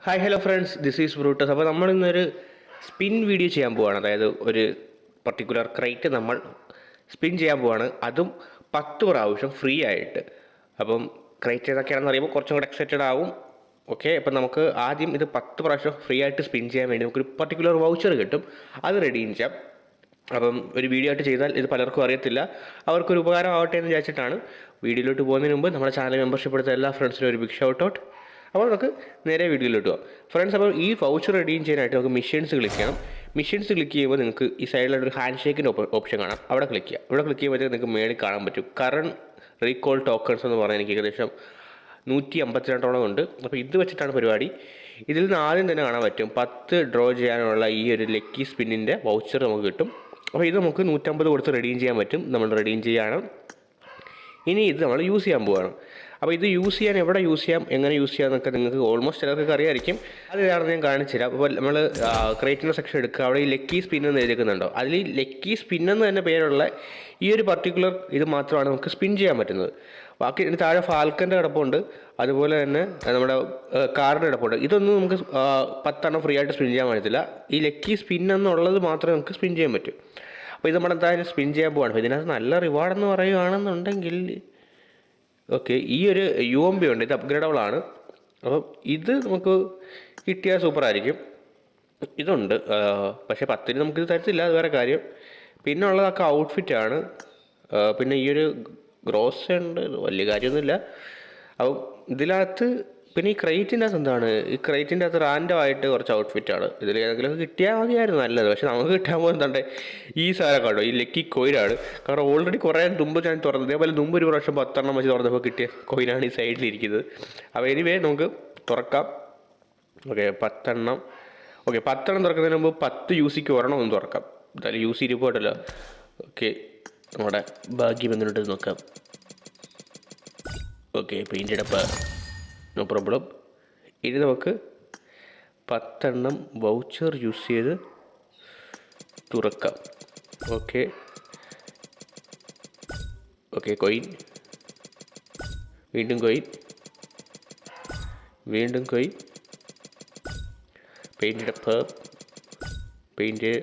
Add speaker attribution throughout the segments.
Speaker 1: Hi hello friends, this is Brutus. അപ്പോൾ നമ്മൾ ഇന്നൊരു സ്പിൻ വീഡിയോ ചെയ്യാൻ പോവാണ്. അതായത് ഒരു പർട്ടിക്കുലർ ക്രൈറ്റ് നമ്മൾ സ്പിൻ ചെയ്യാൻ പോവാണ്, അതും 10 പ്രാവശ്യം ഫ്രീ ആയിട്ട്. അപ്പം ക്രൈറ്റ് ഏതൊക്കെയാണെന്ന് അറിയുമ്പോൾ കുറച്ചും കൂടെ എക്സൈറ്റഡ് ആവും. ഓക്കെ, അപ്പം നമുക്ക് ആദ്യം ഇത് 10 പ്രാവശ്യം ഫ്രീ ആയിട്ട് സ്പിൻ ചെയ്യാൻ വേണ്ടി നമുക്കൊരു പർട്ടിക്കുലർ വൗച്ചർ കിട്ടും, അത് റെഡീം ചെയ്യാം. അപ്പം ഒരു വീഡിയോ ആയിട്ട് ചെയ്താൽ ഇത് പലർക്കും അറിയത്തില്ല, അവർക്കൊരു ഉപകാരം ആവട്ടെ എന്ന് വിചാരിച്ചിട്ടാണ്. വീഡിയോയിലോട്ട് പോകുന്നതിന് മുമ്പ് നമ്മുടെ ചാനൽ മെമ്പർഷിപ്പ് എടുത്ത എല്ലാ ഫ്രണ്ട്സിനും ഒരു ബിഗ് ഷൗട്ട് ഔട്ട്. അപ്പോൾ നമുക്ക് നേരെ വീഡിയോയിലോട്ട് പോകാം ഫ്രണ്ട്സ്. അപ്പോൾ ഈ വൗച്ചർ റെഡീം ചെയ്യാനായിട്ട് നമുക്ക് മിഷൻസ് ക്ലിക്ക് ചെയ്യണം. മിഷൻസ് ക്ലിക്ക് ചെയ്യുമ്പോൾ നിങ്ങൾക്ക് ഈ സൈഡിലായിട്ട് ഒരു ഹാൻഡ് ഷേക്കിൻ്റെ ഓപ്ഷൻ കാണാം, അവിടെ ക്ലിക്ക് ചെയ്യുക. ഇവിടെ ക്ലിക്ക് ചെയ്യുമ്പോഴത്തേക്ക് നിങ്ങൾക്ക് മേളിൽ കാണാൻ പറ്റും കറണ്ട് റീകോൾ ടോക്കൺസ് എന്ന് പറഞ്ഞാൽ എനിക്ക് ഏകദേശം 152 ഉണ്ട്. അപ്പോൾ ഇത് വെച്ചിട്ടാണ് പരിപാടി. ഇതിൽ നിന്ന് ആദ്യം തന്നെ കാണാൻ പറ്റും 10 ഡ്രോ ചെയ്യാനുള്ള ഈ ഒരു ലക്കി സ്പിന്നിൻ്റെ വൗച്ചർ നമുക്ക് കിട്ടും. അപ്പോൾ ഇത് നമുക്ക് 150 കൊടുത്ത് റെഡീം ചെയ്യാൻ പറ്റും. നമ്മൾ റെഡീം ചെയ്യാണ്. ഇനി ഇത് നമ്മൾ യൂസ് ചെയ്യാൻ പോവുകയാണ്. അപ്പോൾ ഇത് യൂസ് ചെയ്യാൻ എവിടെ യൂസ് ചെയ്യാം, എങ്ങനെ യൂസ് ചെയ്യാമെന്നൊക്കെ നിങ്ങൾക്ക് ഓൾമോസ്റ്റ് ചിലർക്ക് അറിയാമായിരിക്കും. അത് കാരണം ഞാൻ കാണിച്ചുതരാം. അപ്പോൾ നമ്മൾ ക്രിയേറ്റിൻ്റെ സെക്ഷൻ എടുക്കുക, അവിടെ ഈ ലക്കി സ്പിൻ എന്ന് എഴുതിക്കുന്നുണ്ടോ, അതിൽ ഈ ലക്കി സ്പിൻ എന്ന് തന്നെ പേരുള്ള ഈ ഒരു പർട്ടിക്കുലർ ഇത് മാത്രമാണ് നമുക്ക് സ്പിൻ ചെയ്യാൻ പറ്റുന്നത്. ബാക്കി ഇതിന് താഴെ ഫാൽക്കൻ്റെ കിടപ്പുണ്ട്, അതുപോലെ തന്നെ നമ്മുടെ കാറിൻ്റെ കിടപ്പുണ്ട്. ഇതൊന്നും നമുക്ക് 10 ഫ്രീ ആയിട്ട് സ്പിൻ ചെയ്യാൻ പറ്റത്തില്ല. ഈ ലക്കി സ്പിൻ എന്നുള്ളത് മാത്രമേ നമുക്ക് സ്പിൻ ചെയ്യാൻ പറ്റൂ. അപ്പോൾ ഇത് നമ്മളെന്തായാലും സ്പിൻ ചെയ്യാൻ പോവാണ്. അപ്പോൾ ഇതിനകത്ത് നല്ല റിവാർഡെന്ന് പറയുകയാണെന്നുണ്ടെങ്കിൽ ഓക്കെ, ഈ ഒരു UMB ഉണ്ട്, ഇത് അപ്ഗ്രേഡബിൾ ആണ്. അപ്പം ഇത് നമുക്ക് കിട്ടിയാൽ സൂപ്പറായിരിക്കും. ഇതുണ്ട്, പക്ഷേ 10 നമുക്കിത് തരത്തില്ല, അത് വേറെ കാര്യം. പിന്നെ ഉള്ളതൊക്കെ ഔട്ട്ഫിറ്റാണ്. പിന്നെ ഈ ഒരു ഗ്രോസ് ഉണ്ട്, വലിയ കാര്യമൊന്നുമില്ല. അപ്പം ഇതിനകത്ത് പിന്നെ ഈ ക്രൈറ്റിൻ്റെ അകത്ത് എന്താണ്, ഈ ക്രൈറ്റിൻ്റെ അകത്ത് റാൻഡം ആയിട്ട് കുറച്ച് ഔട്ട്ഫിറ്റാണ്. ഇതിൽ ഏതെങ്കിലും കിട്ടിയാൽ മതിയായിരുന്നു, നല്ലത്. പക്ഷേ നമുക്ക് കിട്ടാൻ പോകുന്നത് എന്താണ്ട് ഈ സാധനം കണ്ടോ, ഈ ലക്കി കോയിനാണ്. കാരണം ഓൾറെഡി കുറേ മുമ്പ് ഞാൻ തുറന്നത്, ഇതേപോലെ മുമ്പ് ഒരു പ്രാവശ്യം 10 വെച്ച് തുറന്നപ്പോൾ കിട്ടിയ കോയിനാണ് ഈ സൈഡിലിരിക്കുന്നത്. അപ്പോൾ എനിവേ നമുക്ക് തുറക്കാം. ഓക്കെ, 10. ഓക്കെ, 10 തുറക്കുന്നതിന് മുമ്പ് 10 UCക്ക് ഒരെണ്ണം തുറക്കാം. എന്തായാലും UC ഇരിപ്പോട്ടല്ലോ. ഓക്കെ, നമ്മുടെ ഭാഗ്യം എങ്ങനെയുണ്ട് നോക്കാം. ഓക്കെ, പെയിൻ്റ് അടപ്പ്, നോ പ്രോബ്ലം. ഇനി നമുക്ക് 10 വൗച്ചർ യൂസ് ചെയ്ത് തുറക്കാം. ഓക്കെ ഓക്കെ, കോയിൻ, വീണ്ടും കോയിൻ, വീണ്ടും coin, paint up, paint,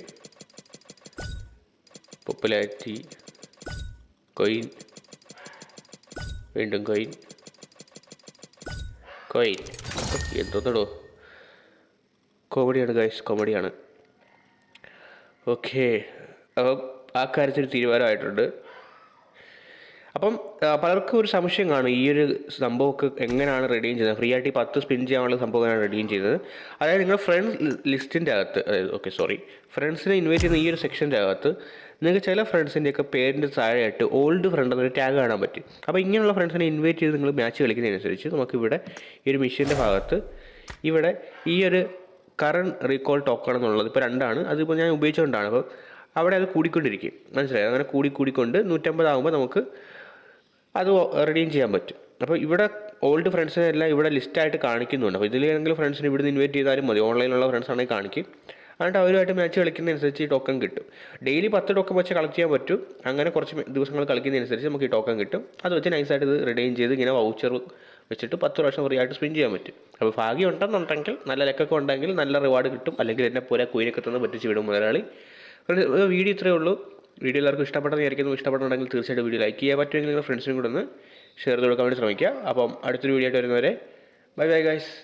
Speaker 1: popularity, coin, വീണ്ടും കോയിൻ, കോയിൻ. എന്തോന്നടോ, കോമഡിയാണ് ഗൈസ്, കോമഡിയാണ്. ഓക്കെ, അപ്പം ആ കാര്യത്തിൽ തീരുമാനമായിട്ടുണ്ട്. അപ്പം പലർക്കും ഒരു സംശയം കാണും, ഈ ഒരു സംഭവമൊക്കെ എങ്ങനെയാണ് റെഡീം ചെയ്യുന്നത്, ഫ്രീ ആയിട്ട് 10 സ്പിൻ ചെയ്യാനുള്ള സംഭവമാണ് റെഡീം ചെയ്യുന്നത്. അതായത് നിങ്ങൾ ഫ്രണ്ട്സ് ലിസ്റ്റിൻ്റെ അകത്ത്, ഫ്രണ്ട്സിനെ ഇൻവൈറ്റ് ചെയ്യുന്ന ഈ ഒരു സെക്ഷൻ്റെ അകത്ത് നിങ്ങൾക്ക് ചില ഫ്രണ്ട്സിൻ്റെയൊക്കെ പേരിൻ്റെ താഴെയായിട്ട് ഓൾഡ് ഫ്രണ്ട് എന്നൊരു ടാഗ് കാണാൻ പറ്റും. അപ്പോൾ ഇങ്ങനെയുള്ള ഫ്രണ്ട്സിനെ ഇൻവൈറ്റ് ചെയ്ത് നിങ്ങൾ മാച്ച് കളിക്കുന്നതിനനുസരിച്ച് നമുക്കിവിടെ ഈ ഒരു മിഷീൻ്റെ ഭാഗത്ത് ഇവിടെ ഈ ഒരു കറണ്ട് റീകോൾ ടോക്കൺ എന്നുള്ളത് ഇപ്പോൾ 2ആണ്, അതിപ്പോൾ ഞാൻ ഉപയോഗിച്ചുകൊണ്ടാണ്. അപ്പോൾ അവിടെ അത് കൂടിക്കൊണ്ടിരിക്കും, മനസ്സിലായി? അങ്ങനെ കൂടിക്കൊണ്ട് 150 ആകുമ്പോൾ നമുക്ക് അത് റെഡീം ചെയ്യാൻ പറ്റും. അപ്പോൾ ഇവിടെ ഓൾഡ് ഫ്രണ്ട്സിനെ എല്ലാം ഇവിടെ ലിസ്റ്റായിട്ട് കാണിക്കുന്നുണ്ട്. അപ്പോൾ ഇതിലേതെങ്കിലും ഫ്രണ്ട്സിനെ ഇവിടുന്ന് ഇൻവൈറ്റ് ചെയ്താലും മതി, ഓൺലൈനിലുള്ള ഫ്രണ്ട്സ് ആണെങ്കിൽ കാണിക്കും. എന്നിട്ട് അവരുമായിട്ട് മാച്ച് കളിക്കുന്നതനുസരിച്ച് ഈ ടോക്കൺ കിട്ടും. ഡെയിലി 10 ടോക്കൺ വെച്ച് കളക്ട് ചെയ്യാൻ പറ്റും. അങ്ങനെ കുറച്ച് ദിവസങ്ങൾ കളിക്കുന്നതനുസരിച്ച് നമുക്ക് ഈ ടോക്കൺ കിട്ടും. അത് വെച്ച് നൈസായിട്ട് ഇത് റിഡീം ചെയ്ത് ഇങ്ങനെ വൗച്ചർ വെച്ചിട്ട് 10 പ്രാവശ്യം ഫ്രീ ആയിട്ട് സ്പിൻ ചെയ്യാൻ പറ്റും. അപ്പോൾ ഭാഗ്യം ഉണ്ടെന്നുണ്ടെങ്കിൽ, നല്ല ലക്കൊക്കെ ഉണ്ടെങ്കിൽ നല്ല റിവാർഡ് കിട്ടും. അല്ലെങ്കിൽ എന്നെ പോലെ കുയിനൊക്കെ തന്ന് പറ്റിച്ച് വിടും മുതലാളി. വീഡിയോ ഇത്രയേ ഉള്ളൂ. വീഡിയോ എല്ലാവർക്കും ഇഷ്ടപ്പെട്ടെന്ന് വിചാരിക്കുന്നു. ഇഷ്ടപ്പെട്ടുണ്ടെങ്കിൽ തീർച്ചയായിട്ടും വീഡിയോ ലൈക്ക് ചെയ്യുക. പറ്റുമെങ്കിൽ നിങ്ങളുടെ ഫ്രണ്ട്സിനും കൂടെ ഒന്ന് ഷെയർ ചെയ്ത് കൊടുക്കാൻ വേണ്ടി ശ്രമിക്കുക. അപ്പം അടുത്തൊരു വീഡിയോ ആയിട്ട് വരുന്നവരെ ബൈ ബൈ ഗൈസ്.